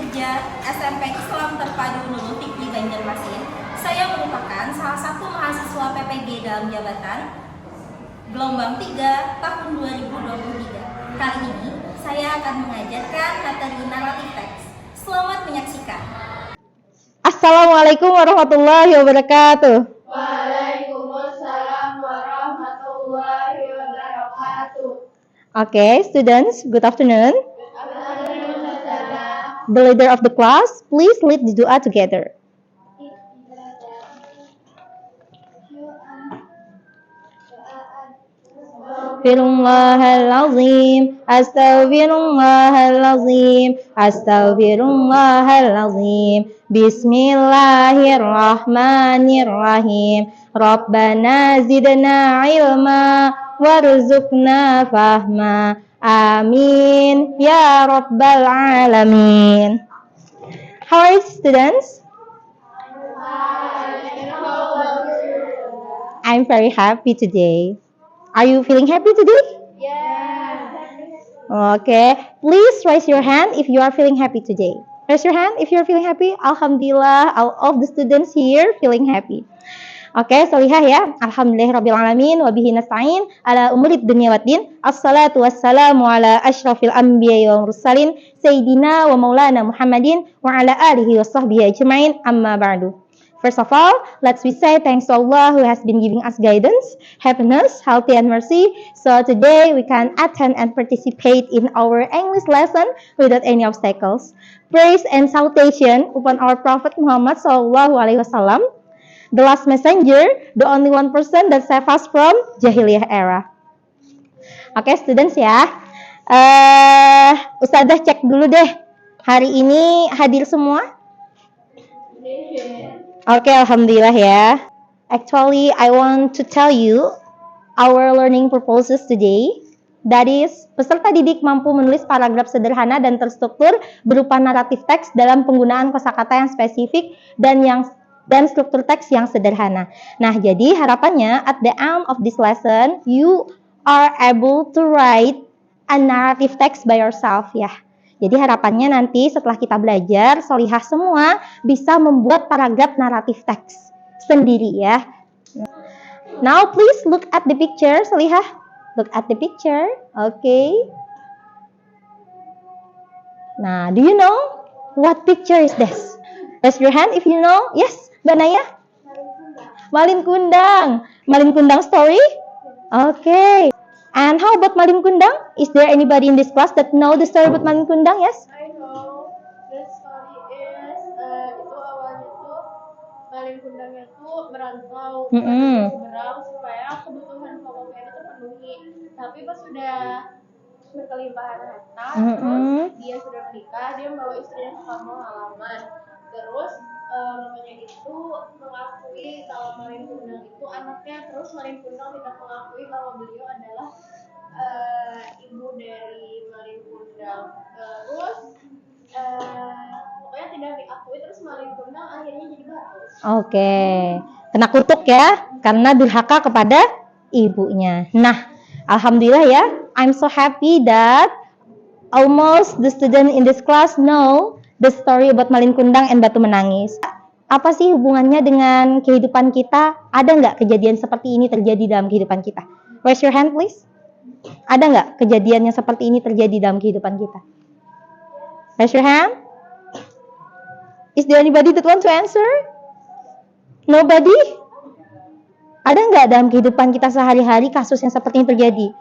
Kerja SMP Islam Terpadu Nurul Fikri Banjarmasin. Saya merupakan salah satu mahasiswa PPG dalam jabatan gelombang 3 tahun 2023. Kali ini saya akan mengajarkan materi naratif teks. Selamat menyaksikan. Assalamualaikum warahmatullahi wabarakatuh. Waalaikumsalam warahmatullahi wabarakatuh. Okay, students, good afternoon. The leader of the class, please lead the dua together. Astaghfirullahalazim, astaghfirullahalazim, astaghfirullahalazim. Bismillahirrahmanirrahim. Rabbana zidna ilma warzuqna fahma. Amin ya rabbal alamin. How are you, students? I'm very happy today. Are you feeling happy today? Okay, please raise your hand if you are feeling happy today. Raise your hand if you are feeling happy. Alhamdulillah, all of the students here feeling happy. Oke, solihah ya. Alhamdulillahirrabbilalamin. Wabihi nasta'in ala umurid dunia waddin. Assalatu wassalamu ala ashrafil anbiya wa mursalin. Sayyidina wa maulana Muhammadin. Wa ala alihi wa sahbihi ajma'in. Amma ba'du. First of all, let's we say thanks to Allah who has been giving us guidance, happiness, healthy and mercy. So today we can attend and participate in our English lesson without any obstacles. Praise and salutation upon our Prophet Muhammad sallallahu alaihi wasallam, the last messenger, the only one person that saved us from Jahiliyah era. Oke, students ya. Ustadzah cek dulu deh. Hari ini hadir semua? Oke, alhamdulillah ya. Actually, I want to tell you our learning purposes today. That is, peserta didik mampu menulis paragraf sederhana dan terstruktur berupa naratif teks dalam penggunaan kosakata yang spesifik dan struktur teks yang sederhana. Nah, jadi harapannya at the end of this lesson, you are able to write a narrative text by yourself ya. Jadi harapannya nanti setelah kita belajar, solihah semua bisa membuat paragraf naratif teks sendiri ya. Now please look at the picture, solihah. Look at the picture, okay. Nah, do you know what picture is this? Raise your hand if you know. Yes, Mbak Naya? Malin Kundang. Malin Kundang story? Okay. And how about Malin Kundang? Is there anybody in this class that know the story about Malin Kundang? Yes? I know the story is itu awalnya tuh Malin Kundang itu merantau ke seberang supaya kebutuhan pokoknya itu terpenuhi. Tapi pas sudah berkelimpahan harta, terus dia sudah menikah, dia membawa istrinya ke kampung halaman. Terus namanya itu mengakui kalau Malin Kundang itu anaknya, terus Malin Kundang tidak mengakui bahwa beliau adalah ibu dari Malin Kundang. Terus pokoknya tidak diakui, terus Malin Kundang akhirnya jadi batu. Oke, kena kutuk ya, karena durhaka kepada ibunya. Nah, alhamdulillah ya, I'm so happy that almost the student in this class know the story about Malin Kundang and Batu Menangis. Apa sih hubungannya dengan kehidupan kita? Ada nggak kejadian seperti ini terjadi dalam kehidupan kita? Raise your hand please. Ada nggak kejadian yang seperti ini terjadi dalam kehidupan kita? Raise your hand. Is there anybody that want to answer? Nobody? Ada nggak dalam kehidupan kita sehari-hari kasus yang seperti ini terjadi?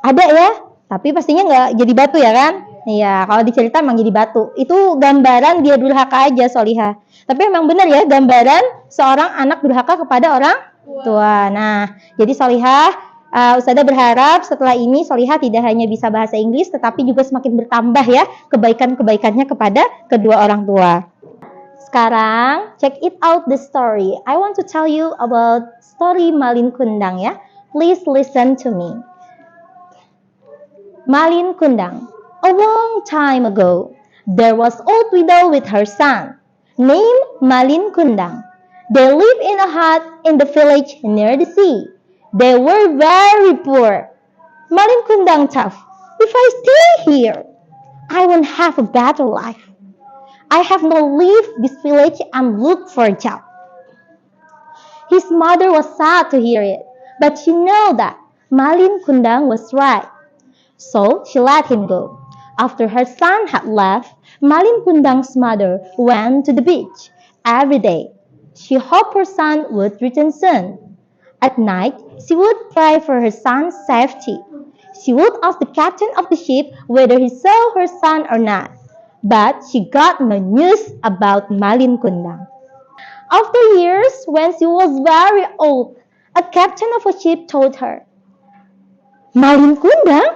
Ada ya, tapi pastinya nggak jadi batu ya kan? Iya, kalau dicerita emang jadi batu. Itu gambaran dia durhaka aja, solihah. Tapi emang benar ya, gambaran seorang anak durhaka kepada orang tua. Nah, jadi solihah, Ustadzah berharap setelah ini solihah tidak hanya bisa bahasa Inggris, tetapi juga semakin bertambah ya kebaikan-kebaikannya kepada kedua orang tua. Sekarang, check it out the story. I want to tell you about story Malin Kundang ya. Please listen to me. Malin Kundang. A long time ago, there was old widow with her son, named Malin Kundang. They lived in a hut in the village near the sea. They were very poor. Malin Kundang thought, if I stay here, I won't have a better life. I have now leave this village and look for a job. His mother was sad to hear it, but she knew that Malin Kundang was right. So she let him go. After her son had left, Malin Kundang's mother went to the beach every day. She hoped her son would return soon. At night, she would pray for her son's safety. She would ask the captain of the ship whether he saw her son or not. But she got no news about Malin Kundang. After years, when she was very old, a captain of a ship told her, Malin Kundang?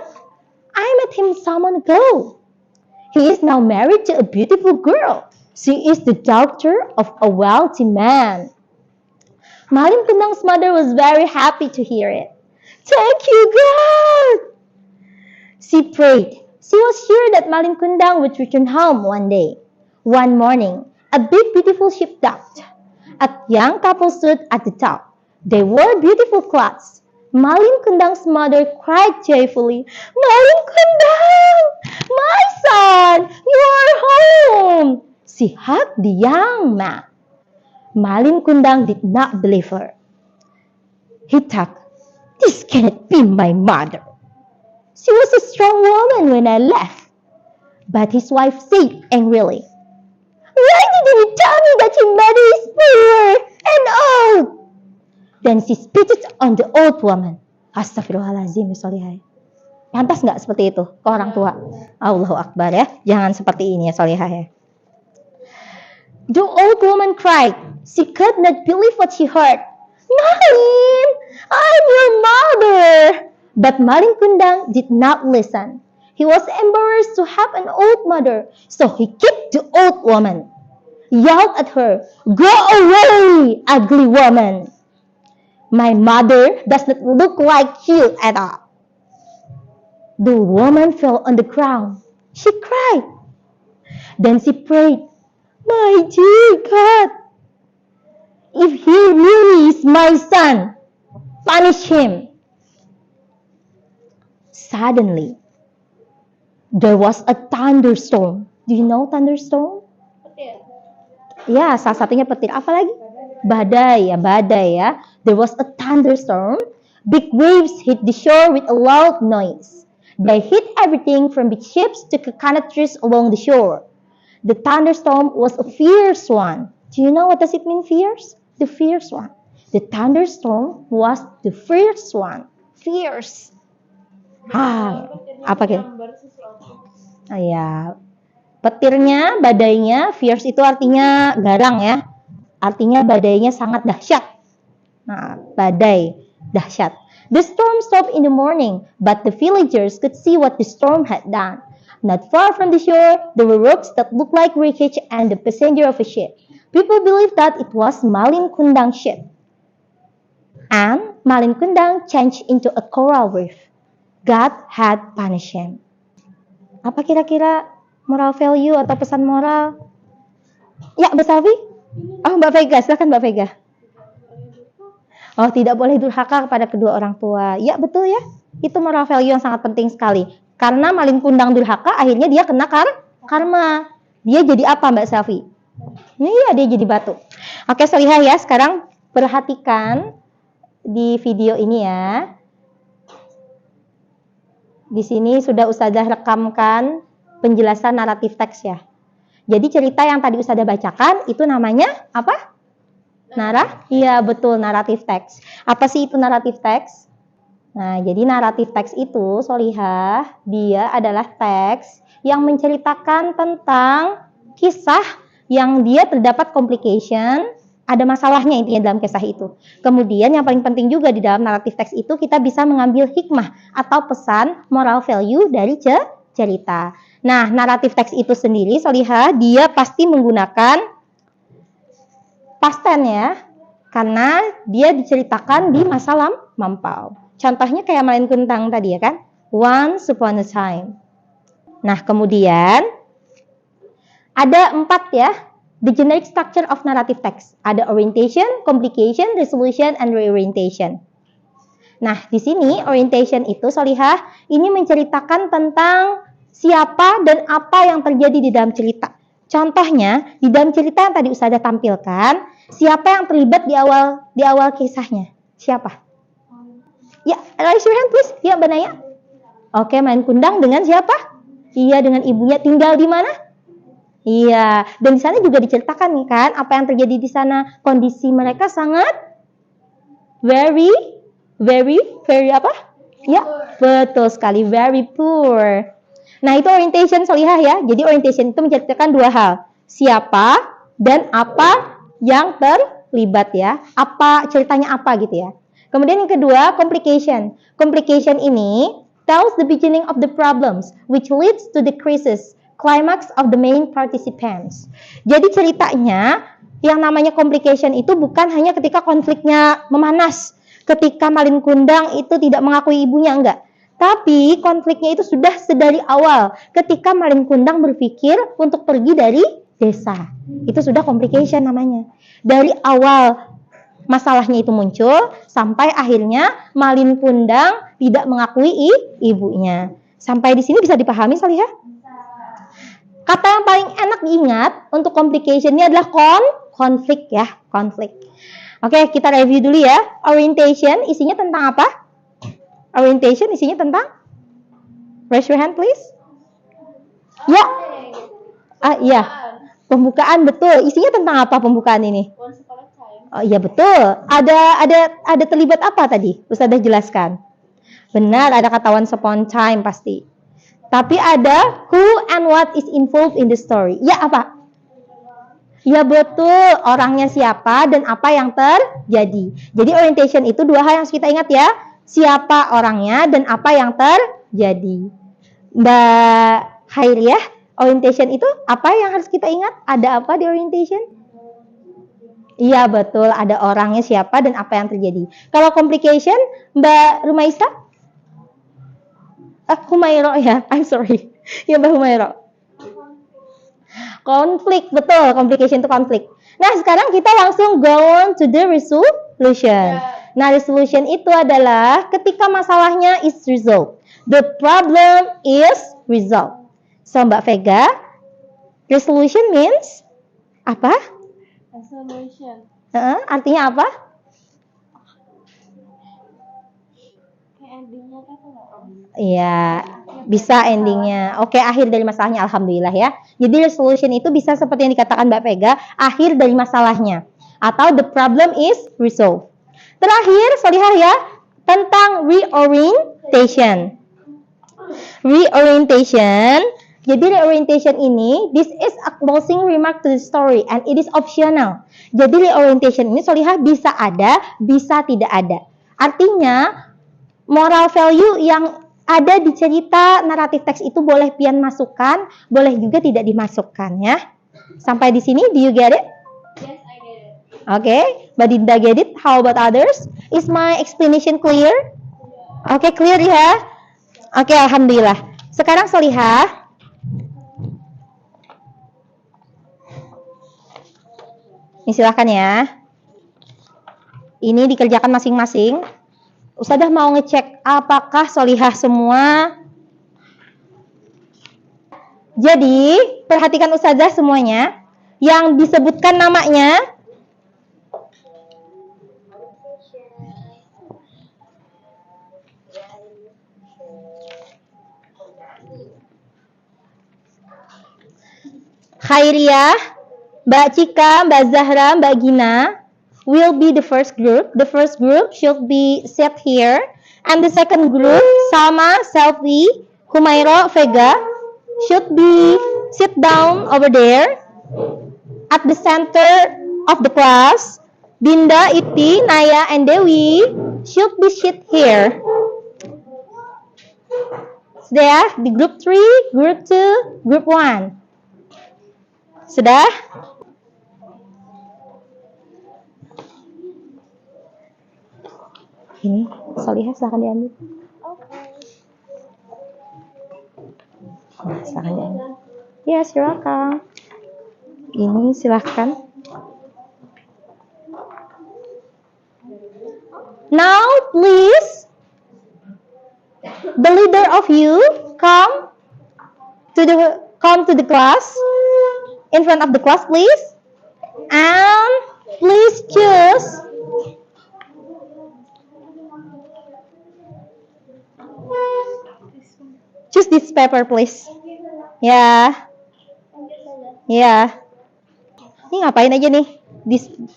I met him some months ago. He is now married to a beautiful girl. She is the daughter of a wealthy man. Malin Kundang's mother was very happy to hear it. Thank you, God! She prayed. She was sure that Malin Kundang would return home one day. One morning, a big beautiful ship docked. A young couple stood at the top. They wore beautiful clothes. Malin Kundang's mother cried joyfully, Malin Kundang! My son! You are home! She hugged the young man. Malin Kundang did not believe her. He thought, this cannot be my mother. She was a strong woman when I left. But his wife said angrily, why didn't you tell me that your mother is poor and old? Then she spit on the old woman. Astagfirullahaladzim, Solihah. Pantas nggak seperti itu ke orang tua? Allahu Akbar ya. Jangan seperti ini ya Solihah ya. The old woman cried. She could not believe what she heard. Malin, I'm your mother. But Malin Kundang did not listen. He was embarrassed to have an old mother, so he kicked the old woman, yelled at her, go away, ugly woman. My mother does not look like you at all. The woman fell on the ground. She cried. Then she prayed, my dear God, if he really is my son, punish him. Suddenly, there was a thunderstorm. Do you know thunderstorm? Petir. Ya, salah satunya petir. Apa lagi? Badai ya. There was a thunderstorm. Big waves hit the shore with a loud noise. They hit everything from big ships to coconut trees along the shore. The thunderstorm was a fierce one. Do you know what does it mean, fierce? The fierce one. The thunderstorm was the fierce one. Fierce. Apa gitu? Ya, petirnya, badainya, fierce itu artinya garang ya. Artinya badainya sangat dahsyat. Nah, badai, dahsyat. The storm stopped in the morning, but the villagers could see what the storm had done. Not far from the shore, there were rocks that looked like wreckage and the passenger of a ship. People believed that it was Malin Kundang's ship. And Malin Kundang changed into a coral reef. God had punished him. Apa kira-kira moral value atau pesan moral? Ya, Mbak Safi? Oh, Mbak Vega, silakan Mbak Vega. Oh, tidak boleh durhaka kepada kedua orang tua. Ya, betul ya. Itu moral value yang sangat penting sekali. Karena Malin Kundang durhaka, akhirnya dia kena karma. Dia jadi apa, Mbak Safi? Iya, dia jadi batu. Oke, Solihah ya. Sekarang perhatikan di video ini ya. Di sini sudah Ustazah rekamkan penjelasan naratif teks ya. Jadi cerita yang tadi Ustazah bacakan itu namanya apa? Iya betul, naratif teks. Apa sih itu naratif teks? Nah, jadi naratif teks itu, Solihah, dia adalah teks yang menceritakan tentang kisah yang dia terdapat complication, ada masalahnya intinya dalam kisah itu. Kemudian yang paling penting juga di dalam naratif teks itu kita bisa mengambil hikmah atau pesan moral value dari cerita. Nah, naratif teks itu sendiri, Solihah, dia pasti menggunakan past tense ya, karena dia diceritakan di masa lampau. Contohnya kayak Malin Kundang tadi ya kan, once upon a time. Nah, kemudian ada 4 ya. The generic structure of narrative text. Ada orientation, complication, resolution, and reorientation. Nah, di sini orientation itu, Solihah, ini menceritakan tentang siapa dan apa yang terjadi di dalam cerita. Contohnya, di dalam cerita yang tadi Ustazah tampilkan, siapa yang terlibat di awal kisahnya? Siapa? Ya, raise your hand please. Ya, Mbak Naya. Oke, main kundang dengan siapa? Iya, dengan ibunya. Tinggal di mana? Iya, dan di sana juga diceritakan nih kan, apa yang terjadi di sana. Kondisi mereka sangat very apa? Ya, betul sekali, very poor. Nah, itu orientation Solihah ya. Jadi orientation itu menceritakan dua hal. Siapa dan apa yang terlibat ya. Apa ceritanya apa gitu ya. Kemudian yang kedua, complication. Complication ini tells the beginning of the problems which leads to the crisis, climax of the main participants. Jadi ceritanya yang namanya complication itu bukan hanya ketika konfliknya memanas, ketika Malin Kundang itu tidak mengakui ibunya, enggak. Tapi konfliknya itu sudah sedari awal ketika Malin Kundang berpikir untuk pergi dari desa. Itu sudah complication namanya. Dari awal masalahnya itu muncul sampai akhirnya Malin Kundang tidak mengakui ibunya. Sampai di sini bisa dipahami Solihah? Kata yang paling enak diingat untuk complication ini adalah konflik ya, konflik. Oke, kita review dulu ya. Orientation isinya tentang apa? Orientation isinya tentang? Raise your hand please. Ya. Iya. Pembukaan betul. Isinya tentang apa pembukaan ini? Once upon a time. Oh iya betul. Ada terlibat apa tadi? Ustazah jelaskan. Benar, ada kata once upon time pasti. Tapi ada who and what is involved in the story. Ya apa? Ya betul, orangnya siapa dan apa yang terjadi. Jadi orientation itu dua hal yang harus kita ingat ya. Siapa orangnya dan apa yang terjadi. Mbak Khairiyah, orientation itu apa yang harus kita ingat? Ada apa di orientation? Iya betul, ada orangnya siapa dan apa yang terjadi. Kalau complication, Mbak Rumaisa? Humairo ya, I'm sorry. Ya Mbak Humairo. Konflik, betul, complication itu konflik. Nah sekarang kita langsung go on to the resolution. Nah resolution itu adalah ketika masalahnya is resolved. The problem is resolved. So Mbak Vega, resolution means apa? Resolution. Artinya apa? Kayak endingnya kan enggak? Iya, bisa endingnya. Oke, akhir dari masalahnya, alhamdulillah ya. Jadi resolution itu bisa seperti yang dikatakan Mbak Vega, akhir dari masalahnya. Atau the problem is resolved. Terakhir, Solihah ya, tentang reorientation. Reorientation. Jadi reorientation ini, this is a closing remark to the story and it is optional. Jadi reorientation ini Solihah bisa ada, bisa tidak ada. Artinya, moral value yang ada di cerita naratif teks itu boleh pian masukkan, boleh juga tidak dimasukkan ya. Sampai di sini, do you get it? Yes, I get it. Okay, but Dinda get it? How about others? Is my explanation clear? Okay, clear ya? Okay, alhamdulillah. Sekarang Solihah. Ini silakan ya. Ini dikerjakan masing-masing. Ustazah mau ngecek apakah Solihah semua. Jadi, perhatikan Ustazah semuanya. Yang disebutkan namanya. Khairiyah, Mbak Cika, Mbak Zahra, Mbak Gina will be the first group. The first group should be set here. And the second group, Salma, Selfie, Humairo, Vega, should be sit down over there. At the center of the class, Dinda, Iti, Naya, and Dewi should be sit here. Sudah, di group 3, group 2, group 1. Sudah? Ini, Solihah silahkan diambil. Nah, silahkan diambil. Ya, silakan. Ini silahkan. Now, please, the leader of you come to the class. in front of the class, please. And please choose this paper, please. Ya. Ya. Ini ngapain aja nih?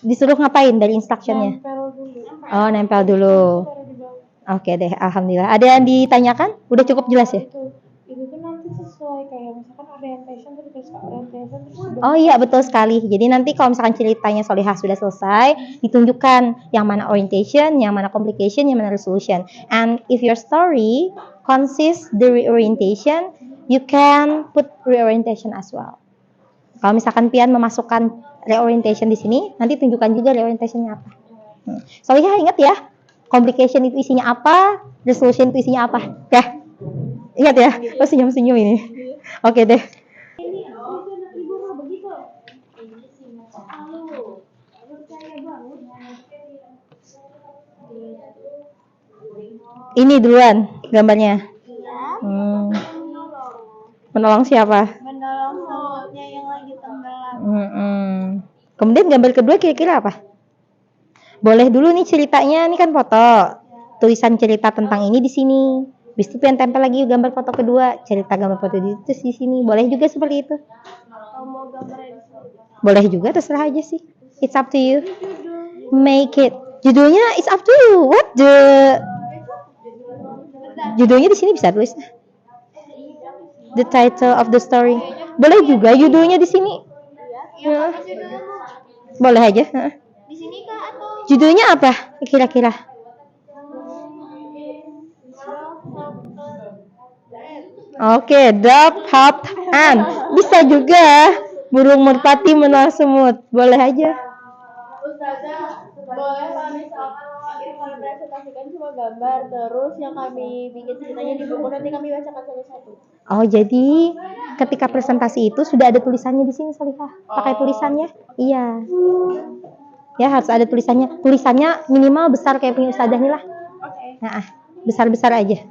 Disuruh ngapain dari instructionnya? Nempel dulu. Oh, nempel dulu. Taruh di bawah. Oke deh, alhamdulillah. Ada yang ditanyakan? Udah cukup jelas ya? Itu tuh nanti sesuai kayak misalkan orientation tuh ditulis orientation terus Oh iya, betul sekali. Jadi nanti kalau misalkan ceritanya Solihah sudah selesai, ditunjukkan yang mana orientation, yang mana complication, yang mana resolution. And if your story consists the reorientation, you can put reorientation as well. Kalau misalkan Pian memasukkan reorientation di sini, nanti tunjukkan juga reorientationnya apa. Solihah ingat ya, complication itu isinya apa, resolution itu isinya apa. Ya, ingat ya. Oh, senyum-senyum ini. Oke deh. Ini duluan gambarnya. Menolong siapa? menolong cowoknya yang lagi tenggelam. Kemudian gambar kedua kira-kira apa? Boleh dulu nih ceritanya, ini kan foto. Tulisan cerita tentang ini di sini. Habis itu Pian tempel lagi gambar foto kedua, cerita gambar foto itu di sini. Boleh juga seperti itu. Kalau mau gambarnya di sini. Boleh juga, terserah aja sih. It's up to you. Make it. Judulnya it's up to you. What the? Judulnya di sini bisa tulis. The title of the story. Boleh juga judulnya di sini. Iya, Boleh aja. di sini kah atau Judulnya apa kira-kira? Oke, dove, hop, and. Bisa juga. Burung merpati menang semut. Boleh aja. Ustazah, boleh kalau misalkan kami presentasikan cuma gambar, terus yang kami bikin ceritanya di buku nanti kami bacakan satu-satu. Oh, jadi ketika presentasi itu sudah ada tulisannya di sini, Solihah. Pakai tulisannya? Iya. Ya, harus ada tulisannya. Tulisannya minimal besar kayak punya Ustazah nih lah. Oke. Nah, besar-besar aja.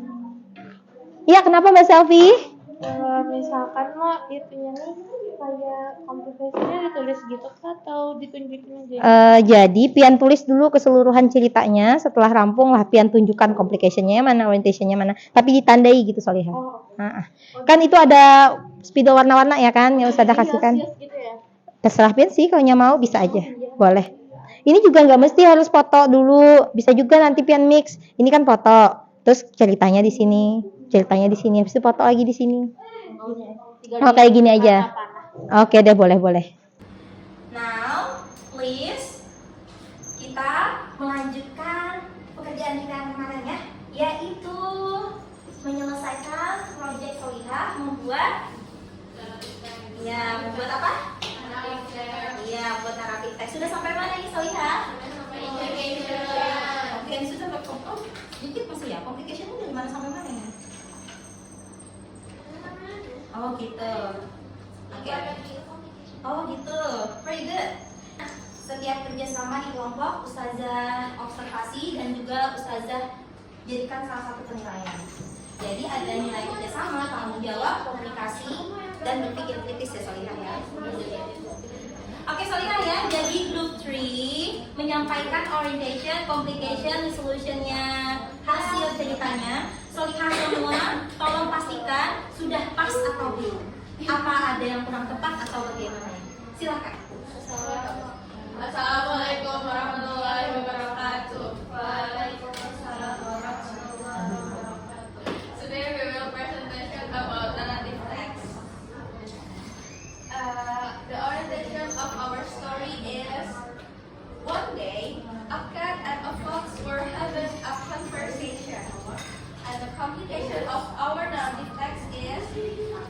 Iya, kenapa Mbak Selfie? Kalau misalkan mah itunya nih kayak complication-nya ditulis gitu kah atau ditunjukin aja? Jadi Pian tulis dulu keseluruhan ceritanya. Setelah rampung lah Pian tunjukkan complication-nya mana, orientation-nya mana. Tapi ditandai gitu, Solihah. Oh. Kan itu ada spidol warna-warna ya kan, yang Ustazah kasihkan. Hias-hias gitu ya? Terserah Pian sih, kalau mau bisa aja. Boleh. Ini juga nggak mesti harus foto dulu. Bisa juga nanti Pian mix. Ini kan foto. Terus ceritanya di sini. Ceritanya di sini. Habis itu foto lagi di sini. Oh, kayak gini aja. Oke deh, boleh. Now, please, kita melanjutkan pekerjaan kita yang kemarin ya, yaitu menyelesaikan proyek Solihah membuat apa? Iya, buat narrative text. Sudah sampai mana ini Solihah? Oke, ini sudah sampai sedikit masih ya. Complication dari mana sampai mana ya? Oh gitu. Oke. Oh gitu. Very good. Setiap kerjasama di kelompok, Ustazah observasi dan juga Ustazah jadikan salah satu penilaian. Jadi ada nilai kerjasama, tanggung jawab, komunikasi, dan berpikir kritis ya Solihah ya. Oke Solihah ya, jadi group 3 menyampaikan orientation, complication, resolution-nya, hasil ceritanya. Solihah semua, tolong pastikan sudah pas atau belum. Apa ada yang kurang tepat atau bagaimana? Silakan. Assalamualaikum warahmatullahi wabarakatuh. Waalaikumsalam warahmatullahi wabarakatuh. Today we will presentation about narrative text. The orientation of our story is: one day, a cat and a fox were having a conversation. And the complication of our narrative text is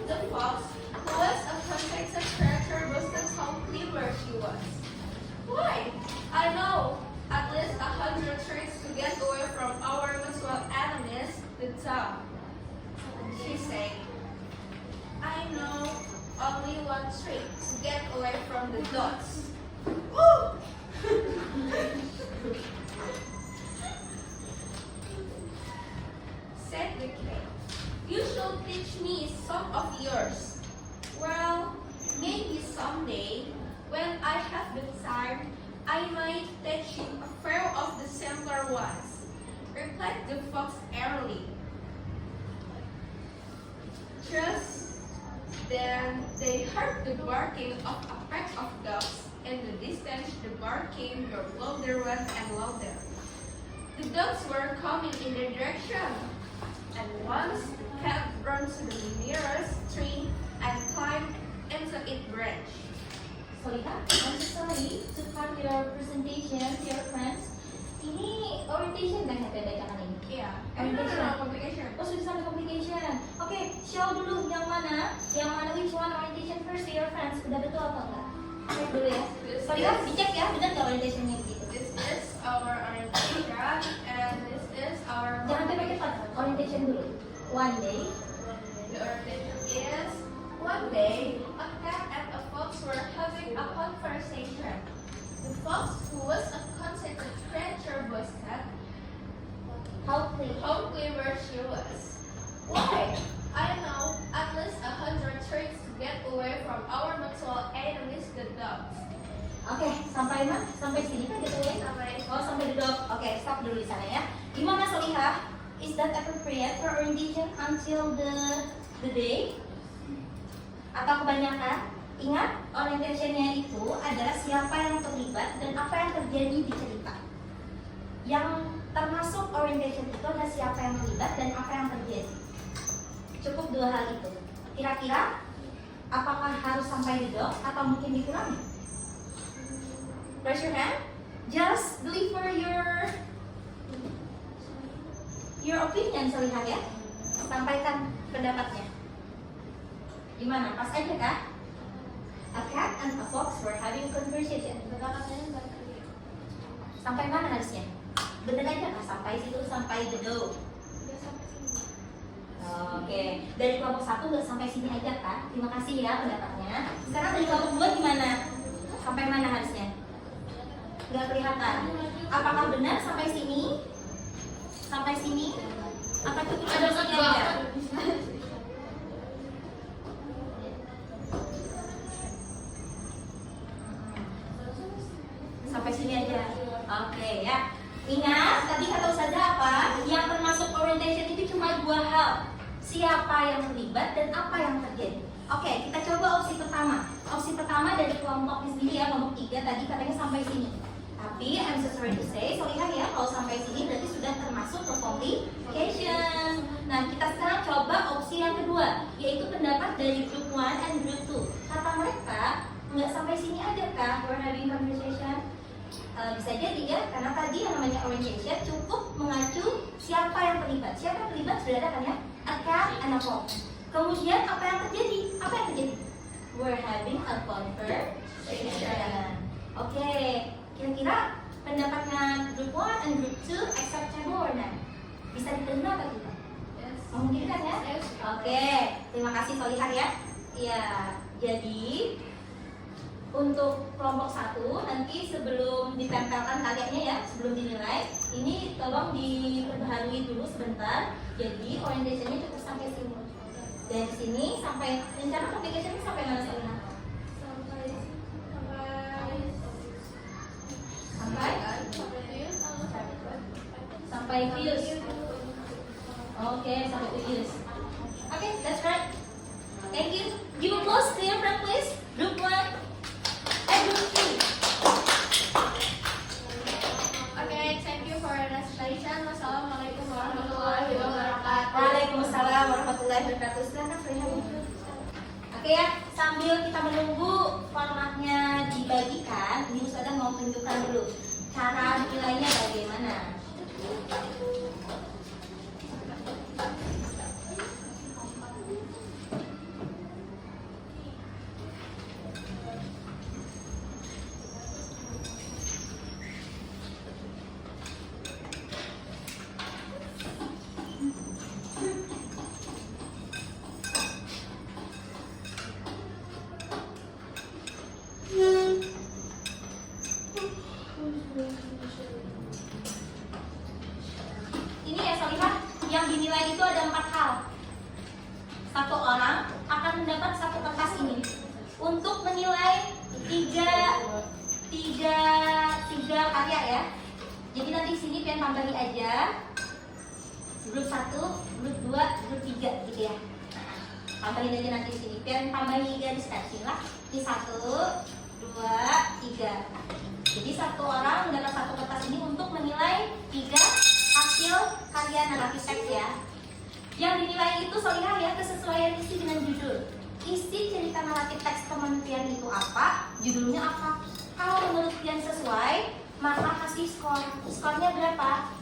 the fox, who was a convicted character, boasted how clever she was. Why? I know at least 100 tricks to get away from our mutual enemies, the dog. She said, I know only one trick to get away from the dogs. Woo! Said the cat, you should teach me some of yours. Well, Maybe someday, when I have the time, I might teach you a few of the simpler ones, replied the fox airily. Just then they heard the barking of a pack of dogs. In the distance, the barking grew louder and louder. The dogs were coming in their direction, and once the cat ran to the nearest tree and climbed into its branch. Solita, I'm so sorry to cut your presentation to your friends. Ini orientation kan yang bacakan ini? Iya, Communication. Oh, sudah sampai communication. Oke, show dulu yang mana which one orientation first to your friends. Udah betul apa enggak? Cek dulu ya. Sorry ya, dicek ya, benar nggak orientationnya gitu? This is our orientation, and this is our. Jangan pakai cepat. Orientation dulu. One day. The orientation is one day a cat and a fox were having a conversation. The fox, who was a conceited creature, was said, How clear? how clever she was. Why? I know at least 100 tricks to get away from our mutual enemies, the dogs. Oke, sampai mana? Sampai sini kan gitu ya? Sampai the dog. Oke, stop dulu di sana ya. Gimana Solihah? Is that appropriate for orientation until the day? Atau kebanyakan? Ingat, orientationnya itu adalah siapa yang terlibat dan apa yang terjadi di cerita. Yang termasuk orientation itu adalah siapa yang terlibat dan apa yang terjadi. Cukup dua hal itu. Kira-kira apakah harus sampai the dog atau mungkin dikurangi? Raise your hand. Just deliver your opinion, Solihah ya. Sampaikan pendapatnya. Gimana? Pas aja kah? A cat and a fox were having conversation. Sampai mana harusnya? Bener aja kah? Sampai situ, sampai the dog. Oke, dari kelompok 1 udah sampai sini aja kan? Terima kasih ya pendapatnya. Sekarang dari kelompok 2 gimana? Sampai mana harusnya? Nggak kelihatan. Apakah benar sampai sini? Sampai sini? Apa cukup ada sini aja? Sampai sini aja. Oke ya. Ingat, tadi kata Ustazah apa? Yang termasuk orientation itu cuma dua hal. Siapa yang terlibat dan apa yang terjadi. Oke, kita coba opsi pertama. Opsi pertama dari kelompok sendiri ya, kelompok 3 tadi katanya sampai sini. Tapi I'm so sorry to say, Solihah ya, kalau sampai sini berarti sudah termasuk ke communication. Nah, kita sekarang coba opsi yang kedua, yaitu pendapat dari group 1 and group 2. Kata mereka, nggak sampai sini aja kah we're having conversation? Bisa jadi ya, karena tadi yang namanya orientation cukup mengacu siapa yang terlibat. Siapa yang terlibat sudah ada kan ya? A cat and a fox. Kemudian apa yang terjadi? Apa yang terjadi? We're having a conversation. Oke, kira-kira pendapatnya group 1 and group 2 acceptable or not? Bisa diterima atau tidak? Yes. Memungkinkan ya? Yes. Oke, terima kasih Solihah ya. Ya, jadi untuk kelompok 1 nanti sebelum ditempelkan targetnya ya, sebelum dinilai, ini tolong diperbaharui dulu sebentar. Jadi orientationnya cukup sampai sini. Dari sini sampai rencana communication sampai mana Solihah? Sampai views. Oke, sampai views. Oke, that's right. Thank you. Give applause to your friend please. Group 1 and group 2. Okay, thank you for your recitation. Wassalamualaikum warahmatullahi wabarakatuh. Waalaikumsalam warahmatullahi wabarakatuh. Silakan Solihah. Oke ya, sambil kita menunggu formatnya dibagikan, ini Ustazah mau tunjukkan dulu cara nilainya bagaimana. tambahi aja grup 1, grup 2, grup 3 gitu ya. Nah, tambahin aja nanti di sini. Biar tambahin garis stretching lah. Ini 1, 2, 3. Jadi satu orang menggunakan satu kertas ini untuk menilai 3 hasil karya naratif teks ya. Yang dinilai itu soalnya ya kesesuaian isi dengan judul. Isi cerita naratif teks teman pian itu apa? Judulnya apa? Kalau menurut pian sesuai, maka kasih skor. Skornya berapa?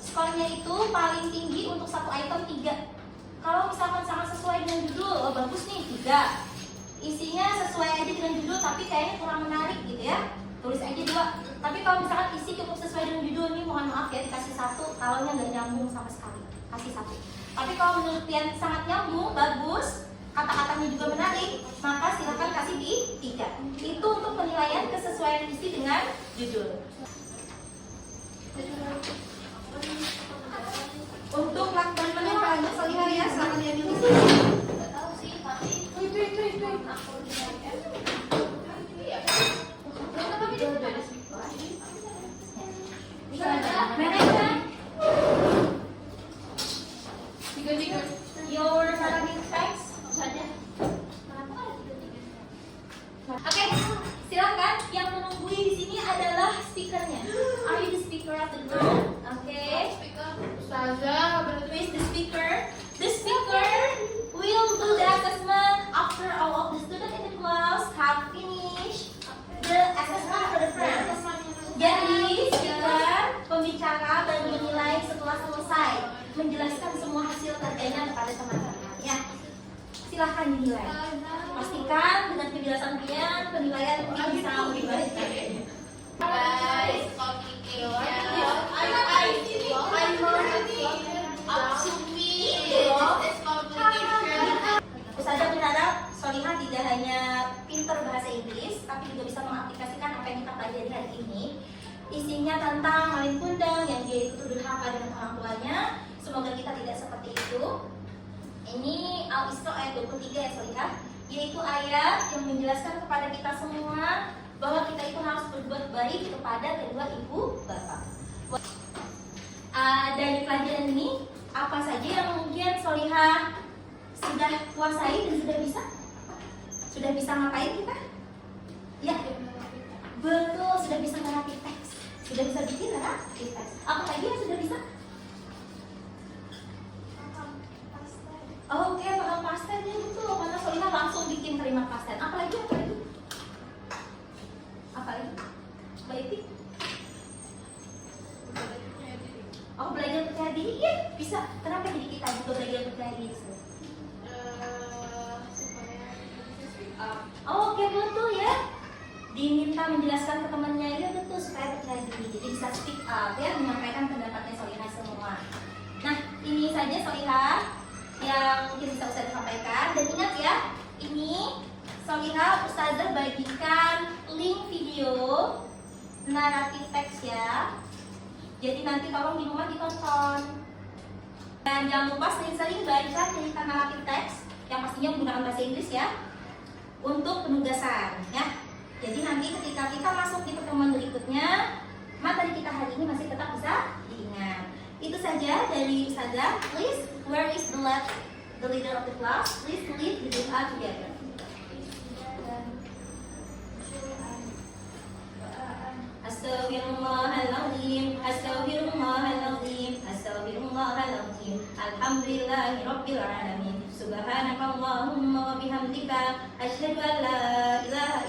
Skornya itu paling tinggi untuk satu item 3. Kalau misalkan sangat sesuai dengan judul, oh bagus nih 3. Isinya sesuai aja dengan judul tapi kayaknya kurang menarik gitu ya, tulis aja 2. Tapi kalau misalkan isi cukup sesuai dengan judul nih, mohon maaf ya dikasih 1. Kalau nggak nyambung sama sekali, kasih 1. Tapi kalau menurut pian sangat nyambung, bagus, kata-katanya juga menarik, maka silakan kasih di 3. Itu untuk penilaian kesesuaian isi dengan judul. Untuk melakukan penempelan soliha ya, silakan diambil di sini. Your narrative text. Oke, silakan. Yang menunggui di sini adalah speakernya. Are you the speaker of the group? Oke. Who is the speaker? The speaker will do the assessment after all of the students in the class have finished the assessment for the friends. Jadi, speaker, pembicara baru menilai setelah selesai menjelaskan semua hasil kerjanya kepada teman-teman. Ya, silahkan dinilai. Pastikan dengan penjelasan kalian penilaian mungkin bisa lebih baik. Ustazah berharap Solihah tidak hanya pintar bahasa Inggris, tapi juga bisa mengaplikasikan apa yang kita pelajari hari ini. Isinya tentang malin kundang yang dia itu durhaka dengan orang tuanya. Semoga kita tidak seperti itu. Ini Al-Isra ayat 23 ya Solihah, yaitu ayat yang menjelaskan kepada kita semua bahwa kita itu harus berbuat baik kepada kedua ibu bapak. Dari pelajaran ini, apa saja yang mungkin Solihah sudah kuasai dan sudah bisa? Sudah bisa ngapain kita? Ya, betul, sudah bisa naratif teks. Sudah bisa bikin naratif teks. Apa lagi yang sudah bisa? Oke, paham pasten ya betul. Karena Solihah langsung bikin kalimat pasten. Apa lagi? Apa lagi? Apa lagi? Mbak Iti? Oh, belajar percaya diri? Iya, bisa. Kenapa jadi kita juga belajar percaya diri? Oh, oke, betul ya. Diminta menjelaskan ke temannya, ya betul, supaya percaya diri. Jadi bisa speak up ya, menyampaikan pendapatnya Solihah semua. Nah, ini saja Solihah yang mungkin bisa Ustazah sampaikan. Dan ingat ya, ini Solihah Ustazah bagikan link video naratif teks ya. Jadi nanti tolong di rumah ditonton. Dan jangan lupa sering-sering baca cerita naratif teks yang pastinya menggunakan bahasa Inggris ya, untuk penugasan ya. Jadi nanti ketika kita masuk di pertemuan berikutnya, materi kita hari ini masih tetap bisa diingat. Itu saja dari Ustazah. Please, where is the leader of the class? Please lead the doa together. Astaghfirullahaladzim, astaghfirullahaladzim, astaghfirullahaladzim. Alhamdulillahirabbil alamin. Subhanakallahumma wa bihamdika asyhadu an la ilaha